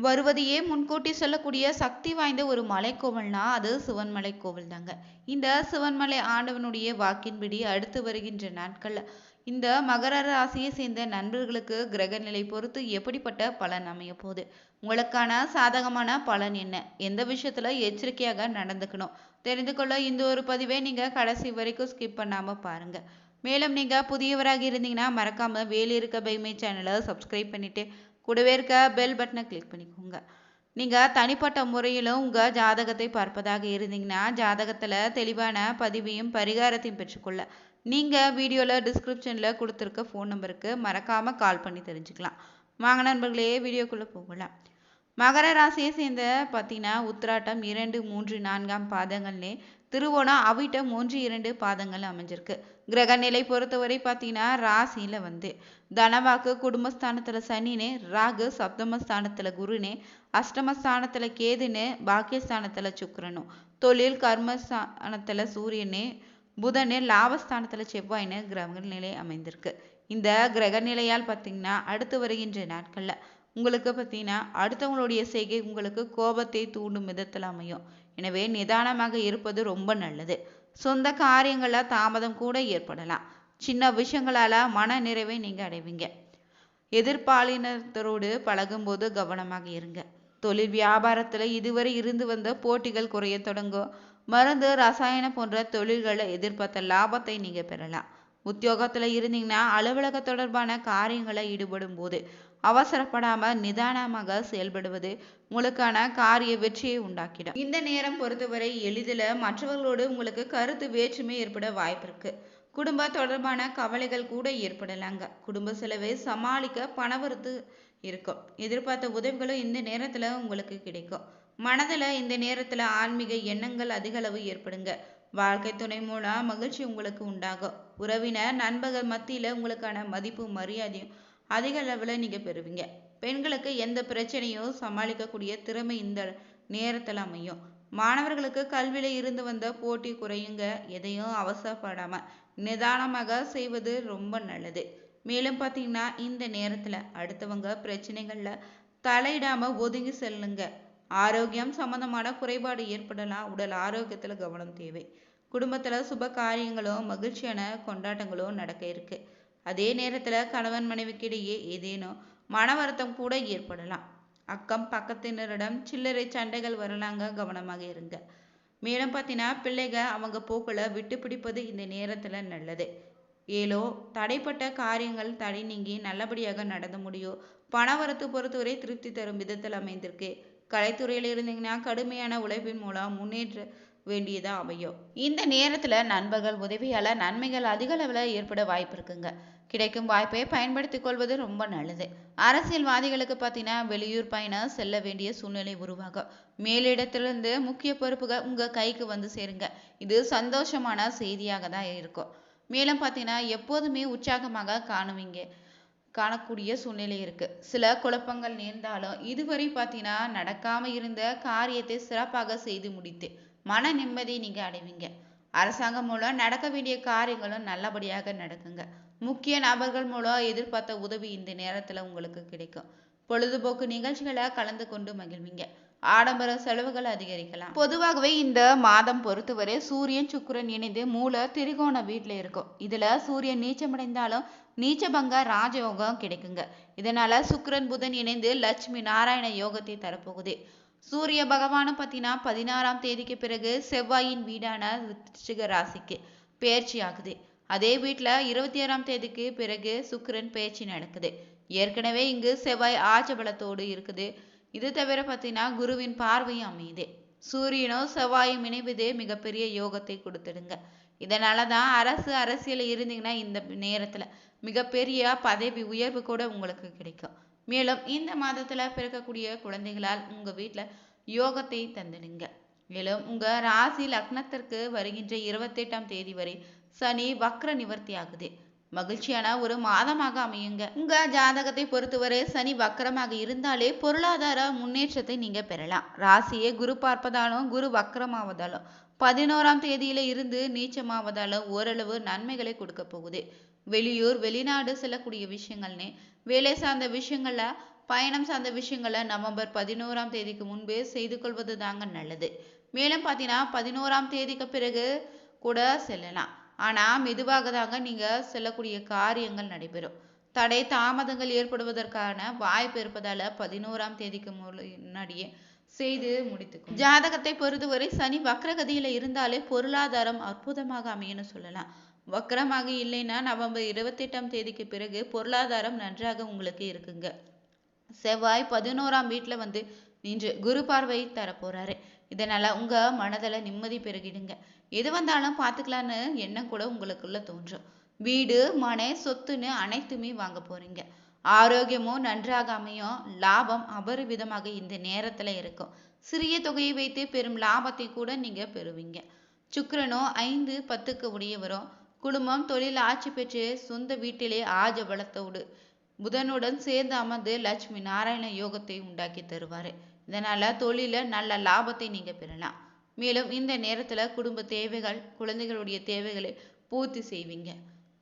வருவதையே முன்கூட்டி சொல்லக்கூடிய சக்தி வாய்ந்த ஒரு மலைக்கோவில்னா அது சிவன்மலை கோவில் தாங்க. இந்த சிவன்மலை ஆண்டவனுடைய வாக்கின்படி அடுத்து வருகின்ற நாட்கள்ல இந்த மகர ராசியை சேர்ந்த நண்பர்களுக்கு கிரக நிலை பொறுத்து எப்படிப்பட்ட பலன் அமைய போகுது, உங்களுக்கான சாதகமான பலன் என்ன, எந்த விஷயத்துல எச்சரிக்கையாக நடந்துக்கணும் தெரிந்து கொள்ள இந்த ஒரு பதிவை நீங்க கடைசி வரைக்கும் ஸ்கிப் பண்ணாம பாருங்க. மேலும் நீங்க புதியவராக இருந்தீங்கன்னா மறக்காம வேலி இருக்க பைமை சேனலை சப்ஸ்கிரைப் பண்ணிட்டு கூடவே இருக்க பெல் பட்டனை கிளிக் பண்ணிக்கோங்க. நீங்கள் தனிப்பட்ட முறையிலும் உங்கள் ஜாதகத்தை பார்ப்பதாக இருந்தீங்கன்னா ஜாதகத்தில் தெளிவான பதிவையும் பரிகாரத்தையும் பெற்றுக்கொள்ள நீங்கள் வீடியோவில் டிஸ்கிரிப்ஷனில் கொடுத்துருக்க ஃபோன் நம்பருக்கு மறக்காமல் கால் பண்ணி தெரிஞ்சுக்கலாம். வாங்க நண்பர்களே, வீடியோக்குள்ளே போகலாம். மகர ராசியை சேர்ந்த பார்த்தீங்கன்னா உத்திராட்டம் 2, 3, 4ஆம் பாதங்கள்னே திருவோணம் அவிட்டம் 1, 2 பாதங்கள் அமைஞ்சிருக்கு. கிரக நிலை பொறுத்தவரை பார்த்தீங்கன்னா ராசியில் தனவாக்கு குடும்பஸ்தானத்தில் சனினே, ராகு சப்தமஸ்தானத்தில் குருனே, அஷ்டமஸ்தானத்தில் கேதுனே, பாக்கியஸ்தானத்தில் சுக்கிரனும், தொழில் கர்மஸ்தானத்தில் சூரியனே, புதனே, லாபஸ்தானத்தில் செவ்வாயின்னு கிரக நிலை அமைந்திருக்கு. இந்த கிரக நிலையால் பார்த்தீங்கன்னா அடுத்து வருகின்ற நாட்களில் உங்களுக்கு பார்த்தீங்கன்னா அடுத்தவங்களுடைய செய்கை உங்களுக்கு கோபத்தை தூண்டும் விதத்தில் அமையும். எனவே நிதானமாக இருப்பது ரொம்ப நல்லது. சொந்த காரியங்களில் தாமதம் கூட ஏற்படலாம். சின்ன விஷயங்களால மன நிறைவை நீங்க அடைவீங்க. எதிர்பாலினத்தரோடு பழகும்போது கவனமாக இருங்க. தொழில் வியாபாரத்தில் இதுவரை இருந்து வந்த போட்டிகள் குறைய தொடங்கும். மருந்து ரசாயனம் போன்ற தொழில்களை எதிர்பார்த்த லாபத்தை நீங்க பெறலாம். உத்தியோகத்தில் இருந்தீங்கன்னா அலுவலக தொடர்பான காரியங்களை ஈடுபடும் போது அவசரப்படாம நிதானமாக செயல்படுவது உங்களுக்கான காரிய வெற்றியை உண்டாக்கிடும். இந்த நேரம் பொறுத்தவரை எளிதில் மற்றவர்களோடு உங்களுக்கு கருத்து வேற்றுமை ஏற்பட வாய்ப்பு இருக்கு. குடும்ப தொடர்பான கவலைகள் கூட ஏற்படலாங்க. குடும்ப செலவை சமாளிக்க பணவரத்து இருக்கும். எதிர்பார்த்த உதவிகளும் இந்த நேரத்துல உங்களுக்கு கிடைக்கும். மனதில் இந்த நேரத்துல ஆன்மீக எண்ணங்கள் அதிக அளவு ஏற்படுங்க. வாழ்க்கை துணை மூலம் மகிழ்ச்சி உங்களுக்கு உண்டாகும். உறவினர் நண்பர்கள் மத்தியில உங்களுக்கான மதிப்பு மரியாதையும் அதிக அளவில் நீங்க பெறுவீங்க. பெண்களுக்கு எந்த பிரச்சனையும் சமாளிக்கக்கூடிய திறமை இந்த நேரத்தில் அமையும். மாணவர்களுக்கு கல்வியில இருந்து வந்த போட்டி குறையுங்க. எதையும் அவசரப்படாம நிதானமாக செய்வது ரொம்ப நல்லது. மேலும் பார்த்தீங்கன்னா இந்த நேரத்துல அடுத்தவங்க பிரச்சனைகள்ல தலையிடாம ஒதுங்கி செல்லுங்க. ஆரோக்கியம் சம்பந்தமான குறைபாடு ஏற்படலாம். உடல் ஆரோக்கியத்துல கவனம் தேவை. குடும்பத்துல சுப காரியங்களும் மகிழ்ச்சியான கொண்டாட்டங்களும் நடக்க இருக்கு. அதே நேரத்துல கணவன் மனைவிக்கிடையே ஏதேனும் மன வருத்தம் கூட ஏற்படலாம். அக்கம் பக்கத்தினரிடம் சில்லறை சண்டைகள் வரலாங்க, கவனமாக இருங்க. மேலும் பார்த்தீங்கன்னா பிள்ளைங்க அவங்க போக்குல விட்டு பிடிப்பது இந்த நேரத்துல நல்லது. ஏலோ தடைப்பட்ட காரியங்கள் தடை நீங்கி நல்லபடியாக நடந்து முடியும். பணவரத்து பொறுத்தவரை திருப்தி தரும் விதத்தில் அமைந்திருக்கு. கலைத்துறையில் இருந்தீங்கன்னா கடுமையான உழைப்பின் மூலம் முன்னேற்ற வேண்டியதா அமையும். இந்த நேரத்துல நண்பர்கள் உதவியால நன்மைகள் அதிக அளவில் ஏற்பட வாய்ப்பு இருக்குங்க. கிடைக்கும் வாய்ப்பை பயன்படுத்திக் கொள்வது ரொம்ப நல்லது. அரசியல்வாதிகளுக்கு பார்த்தீங்கன்னா வெளியூர் பயணம் செல்ல வேண்டிய சூழ்நிலை உருவாகும். மேலிடத்திலிருந்து முக்கிய பொறுப்புகள் உங்க கைக்கு வந்து சேருங்க. இது சந்தோஷமான செய்தியாக தான் இருக்கும். மேலும் பார்த்தீங்கன்னா எப்போதுமே உற்சாகமாக காணக்கூடிய சூழ்நிலை இருக்கு. சில குழப்பங்கள் நேர்ந்தாலும் இதுவரை பார்த்தீங்கன்னா நடக்காம இருந்த காரியத்தை சிறப்பாக செய்து முடித்து மன நிம்மதி நீங்க அடைவீங்க. அரசாங்கம் மூலம் நடக்க வேண்டிய காரியங்களும் நல்லபடியாக நடக்குங்க. முக்கிய நபர்கள் மூலம் எதிர்பார்த்த உதவி இந்த நேரத்துல உங்களுக்கு கிடைக்கும். பொழுதுபோக்கு நிகழ்ச்சிகளை கலந்து கொண்டு மகிழ்வீங்க. ஆடம்பர செலவுகள் அதிகரிக்கலாம். பொதுவாகவே இந்த மாதம் பொறுத்தவரை சூரியன் சுக்கிரன் இணைந்து மூல திரிகோண வீட்டுல இருக்கும். இதுல சூரியன் நீச்சமடைந்தாலும் நீச்சபங்க ராஜயோகம் கிடைக்குங்க. இதனால சுக்கிரன் புதன் இணைந்து லட்சுமி நாராயண யோகத்தை தரப்போகுது. சூரிய பகவானும் பார்த்தீங்கன்னா 16ஆம் தேதிக்கு பிறகு செவ்வாயின் வீடான விருச்சிக ராசிக்கு பெயர்ச்சி ஆகுது. அதே வீட்டில் 26ஆம் தேதிக்கு பிறகு சுக்கிரன் பெயர்ச்சி நடக்குது. ஏற்கனவே இங்கு செவ்வாய் ஆட்சி பலத்தோடு இருக்குது. இது தவிர பார்த்தீங்கன்னா குருவின் பார்வையும் அமையுது. சூரியனும் செவ்வாயும் இணைவது மிகப்பெரிய யோகத்தை கொடுத்துடுங்க. இதனால தான் அரசியல இருந்தீங்கன்னா இந்த நேரத்துல மிகப்பெரிய பதவி உயர்வு கூட உங்களுக்கு கிடைக்கும். மேலும் இந்த மாதத்துல பிறக்கக்கூடிய குழந்தைகளால் உங்க வீட்டுல யோகத்தை தந்துடுங்க. மேலும் உங்க ராசி லக்னத்திற்கு வருகின்ற 28ஆம் தேதி வரை சனி வக்ர நிவர்த்தி ஆகுது. மகிழ்ச்சியான ஒரு மாதமாக அமையுங்க. உங்க ஜாதகத்தை பொறுத்தவரை சனி வக்கரமாக இருந்தாலே பொருளாதார முன்னேற்றத்தை நீங்க பெறலாம். ராசியை குரு பார்ப்பதாலும் குரு வக்கரமாவதாலும் 11ஆம் தேதியில இருந்து நீச்சமாவதாலும் ஓரளவு நன்மைகளை கொடுக்க போகுது. வெளியூர் வெளிநாடு செல்லக்கூடிய விஷயங்கள்னு வேலை சார்ந்த விஷயங்கள்ல பயணம் சார்ந்த விஷயங்களை நவம்பர் 11ஆம் தேதிக்கு முன்பே செய்து கொள்வது தாங்க நல்லது. மேலும் பார்த்தீங்கன்னா 11ஆம் தேதிக்கு பிறகு கூட செல்லலாம். ஆனால் மெதுவாக தாங்க நீங்கள் செல்லக்கூடிய காரியங்கள் நடைபெறும். தடை தாமதங்கள் ஏற்படுவதற்கான வாய்ப்பு இருப்பதால 11ஆம் தேதிக்கு முன்னாடியே செய்து முடித்துக்கும். ஜாதகத்தை பொறுத்தவரை சனி வக்ரகதியில இருந்தாலே பொருளாதாரம் அற்புதமாக அமையும்னு சொல்லலாம். வக்ரமாக இல்லைன்னா நவம்பர் 28ஆம் தேதிக்கு பிறகு பொருளாதாரம் நன்றாக உங்களுக்கு இருக்குங்க. செவ்வாய் 11ஆம் வீட்டுல வந்து நின்று குரு பார்வை தரப்போறாரு. இதனால உங்க மனதில் நிம்மதி பெருகிடுங்க. எது வந்தாலும் பார்த்துக்கலான்னு எண்ணம் கூட உங்களுக்குள்ள தோன்றும். வீடு மனை சொத்துன்னு அனைத்துமே வாங்க போறீங்க. ஆரோக்கியமும் நன்றாக அமையும். லாபம் அபரிவிதமாக இந்த நேரத்துல இருக்கும். சிறிய தொகையை வைத்து பெரும் லாபத்தை கூட நீங்க பெறுவீங்க. சுக்கிரனோ 5, 10க்கு உடையவரும். குடும்பம் தொழில் ஆட்சி பெற்று சொந்த வீட்டிலே ஆஜ பலத்தோடு புதனுடன் சேர்ந்து அமர்ந்து லட்சுமி நாராயண யோகத்தை உண்டாக்கி தருவாரு. இதனால தொழில நல்ல லாபத்தை நீங்க பெறலாம். மேலும் இந்த நேரத்துல குடும்ப தேவைகள், குழந்தைகளுடைய தேவைகளை பூர்த்தி செய்வீங்க.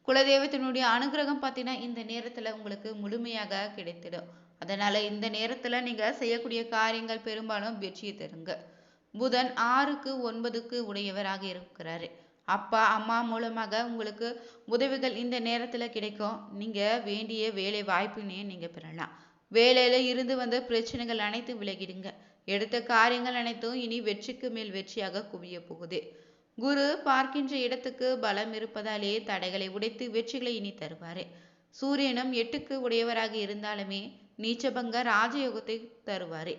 குலதெய்வத்தினுடைய அனுகிரகம் பார்த்தீங்கன்னா இந்த நேரத்துல உங்களுக்கு முழுமையாக கிடைத்திடும். அதனால இந்த நேரத்துல நீங்க செய்யக்கூடிய காரியங்கள் பெரும்பாலும் வெற்றியை தருங்க. புதன் 6க்கு 9க்கு உடையவராக இருக்கிறாரு. அப்பா அம்மா மூலமாக உங்களுக்கு உதவிகள் இந்த நேரத்துல கிடைக்கும். நீங்க வேண்டிய வேலை வாய்ப்பினையே நீங்க பெறலாம். வேலையில இருந்து வந்த பிரச்சனைகள் அனைத்தும் விலகிடுங்க. எடுத்த காரியங்கள் அனைத்தும் இனி வெற்றிக்கு மேல் வெற்றியாக குவிய போகுது. குரு பார்க்கின்ற இடத்துக்கு பலம் இருப்பதாலே தடைகளை உடைத்து வெற்றிகளை இனி தருவாரு. சூரியனும் 8க்கு உடையவராக இருந்தாலுமே நீச்சபங்க ராஜயோகத்தை தருவாரு.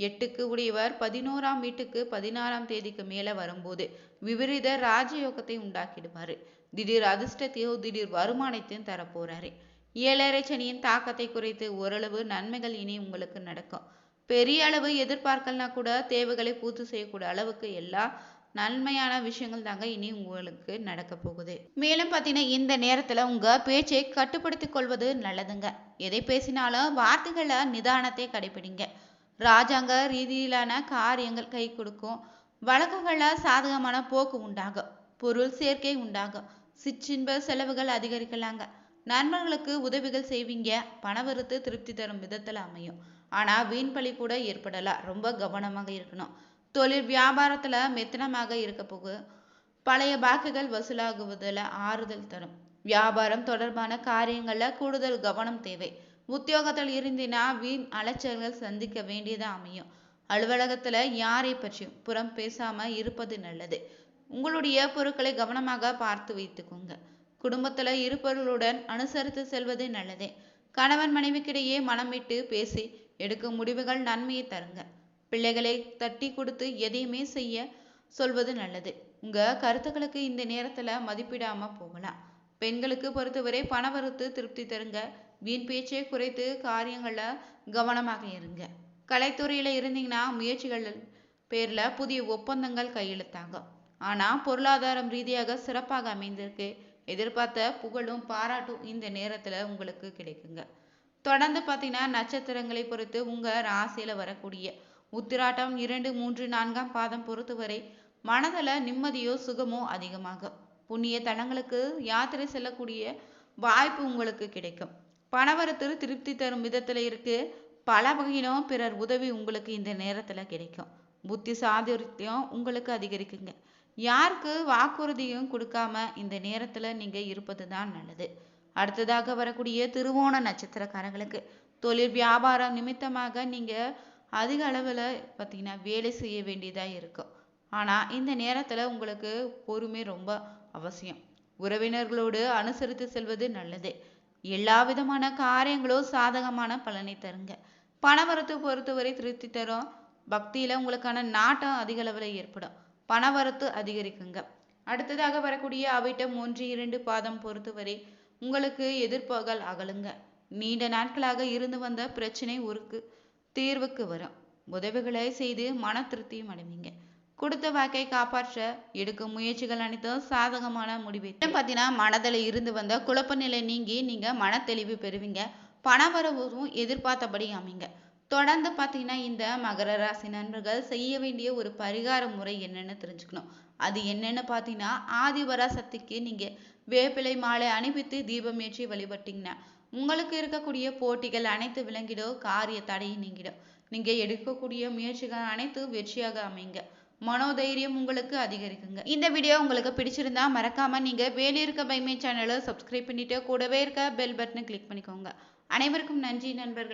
8க்கு உடையவர் 11ஆம் வீட்டுக்கு 16ஆம் தேதிக்கு மேல வரும்போது விபரீத ராஜயோகத்தை உண்டாக்கிடுவாரு. திடீர் அதிர்ஷ்டத்தையோ திடீர் வருமானத்தையும் தரப்போறாரு. 7.5 சனியின் தாக்கத்தை குறைத்து ஓரளவு நன்மைகள் இனி உங்களுக்கு நடக்கும். பெரிய அளவு எதிர்பார்க்கலனா கூட தேவைகளை பூர்த்தி செய்யக்கூடிய அளவுக்கு எல்லா நன்மையான விஷயங்கள் தாங்க இனி உங்களுக்கு நடக்க போகுது. மேலும் பார்த்தீங்கன்னா இந்த நேரத்துல உங்க பேச்சை கட்டுப்படுத்திக் கொள்வது நல்லதுங்க. எதை பேசினாலும் வார்த்தைகளை நிதானத்தை கடைபிடிங்க. ராஜாங்க ரீதியிலான காரியங்கள் கை கொடுக்கும். வழக்குகள சாதகமான போக்கு உண்டாகும். பொருள் சேர்க்கை உண்டாகும். சிற்றின்ப செலவுகள் அதிகரிக்கலாங்க. நண்பர்களுக்கு உதவிகள் செய்வீங்க. பணவரத்து திருப்தி தரும் விதத்துல அமையும். ஆனா வீண்பழி கூட ஏற்படலாம். ரொம்ப கவனமாக இருக்கணும். தொழில் வியாபாரத்துல மெத்தனமாக இருக்க போகு. பழைய பாக்குகள் வசூலாகுவதில் ஆறுதல் தரும். வியாபாரம் தொடர்பான காரியங்கள்ல கூடுதல் கவனம் தேவை. உத்தியோகத்தில் இருந்தினா வீண் அலைச்சல்கள் சந்திக்க வேண்டியதா அமையும். அலுவலகத்துல யாரை பற்றியும் புறம் பேசாம இருப்பது நல்லது. உங்களுடைய பொருட்களை கவனமாக பார்த்து வைத்துக்கோங்க. குடும்பத்துல இருப்பவர்களுடன் அனுசரித்து செல்வது நல்லதே. கணவன் மனைவிக்கிடையே மனம் விட்டு பேசி எடுக்கும் முடிவுகள் நன்மையை தருங்க. பிள்ளைகளை தட்டி கொடுத்து எதையுமே செய்ய சொல்வது நல்லது. உங்க கருத்துக்களுக்கு இந்த நேரத்துல மதிப்பிடாம போகலாம். பெண்களுக்கு பொறுத்தவரை பணவரத்து திருப்தி தருங்க. வீண் பேச்சை குறைத்து காரியங்கள்ல கவனமாக இருங்க. கலைத்துறையில இருந்தீங்கன்னா முயற்சிகள் பேர்ல புதிய ஒப்பந்தங்கள் கையெழுத்தாகும். ஆனா பொருளாதாரம் ரீதியாக சிறப்பாக அமைந்திருக்கு. எதிர்பார்த்த புகழும் பாராட்டும் இந்த நேரத்துல உங்களுக்கு கிடைக்குங்க. தொடர்ந்து பார்த்தீங்கன்னா நட்சத்திரங்களை பொறுத்து உங்க ராசியில வரக்கூடிய உத்திராட்டம் 2, 3, 4ஆம் பாதம் பொறுத்தவரை மனதில் நிம்மதியோ சுகமோ அதிகமாகும். புண்ணிய தலங்களுக்கு யாத்திரை செல்லக்கூடிய வாய்ப்பு உங்களுக்கு கிடைக்கும். பணவரத்து திருப்தி தரும் விதத்துல இருக்கு. பல வகையிலும் பிறர் உதவி உங்களுக்கு இந்த நேரத்துல கிடைக்கும். புத்தி சாதுரியம் உங்களுக்கு அதிகரிக்குங்க. யாருக்கு வாக்குறுதியும் கொடுக்காம இந்த நேரத்துல நீங்க இருப்பது தான் நல்லது. அடுத்ததாக வரக்கூடிய திருவோண நட்சத்திரக்காரங்களுக்கு தொழில் வியாபாரம் நிமித்தமாக நீங்க அதிக அளவுல பார்த்தீங்கன்னா வேலை செய்ய வேண்டியதா இருக்கும். ஆனா இந்த நேரத்துல உங்களுக்கு பொறுமை ரொம்ப அவசியம். உறவினர்களோடு அனுசரித்து செல்வது நல்லது. எல்லா விதமான காரியங்களும் சாதகமான பலனை தருங்க. பணவரத்து பொறுத்தவரை திருப்தி தரும். பக்தியில உங்களுக்கான நாட்டம் அதிக அளவுல ஏற்படும். பணவரத்து அதிகரிக்குங்க. அடுத்ததாக வரக்கூடிய அவிட்டம் 1, 2 பாதம் பொறுத்தவரை உங்களுக்கு எதிர்ப்புகள் அகலுங்க. நீண்ட நாட்களாக இருந்து வந்த பிரச்சனை ஒரு தீர்வுக்கு வரும். உதவிகளை செய்து மன திருப்தியும் அடைவீங்க. கொடுத்த வாக்கை காப்பாற்ற எடுக்கும் முயற்சிகள் அனைத்தும் சாதகமான முடிவை பார்த்தீங்கன்னா மனதில் இருந்து வந்த குழப்ப நிலை நீங்கி நீங்க மன தெளிவு பெறுவீங்க. பணவரவும் எதிர்பார்த்தபடி அமைங்க. தொடர்ந்து பார்த்தீங்கன்னா இந்த மகர ராசி நண்பர்கள் செய்ய வேண்டிய ஒரு பரிகார முறை என்னன்னு தெரிஞ்சுக்கணும். அது என்னன்னு பார்த்தீங்கன்னா ஆதிபராசக்திக்கு நீங்க வேப்பிலை மாலை அணிவித்து தீபம் ஏற்றி வழிபட்டீங்கன்னா உங்களுக்கு இருக்கக்கூடிய போட்டிகள் அனைத்து விளங்கிடும், காரிய தடை நீங்கிடும். நீங்க எடுக்கக்கூடிய முயற்சிகள் அனைத்து வெற்றியாக அமைங்க. மனோதைரியம் உங்களுக்கு அதிகரிக்குங்க. இந்த வீடியோ உங்களுக்கு பிடிச்சிருந்தா மறக்காம நீங்க வேலியிருக்க பைமே சேனலை சப்ஸ்கிரைப் பண்ணிட்டு கூடவே இருக்க பெல் பட்டனை கிளிக் பண்ணிக்கோங்க. அனைவருக்கும் நன்றி நண்பர்கள்.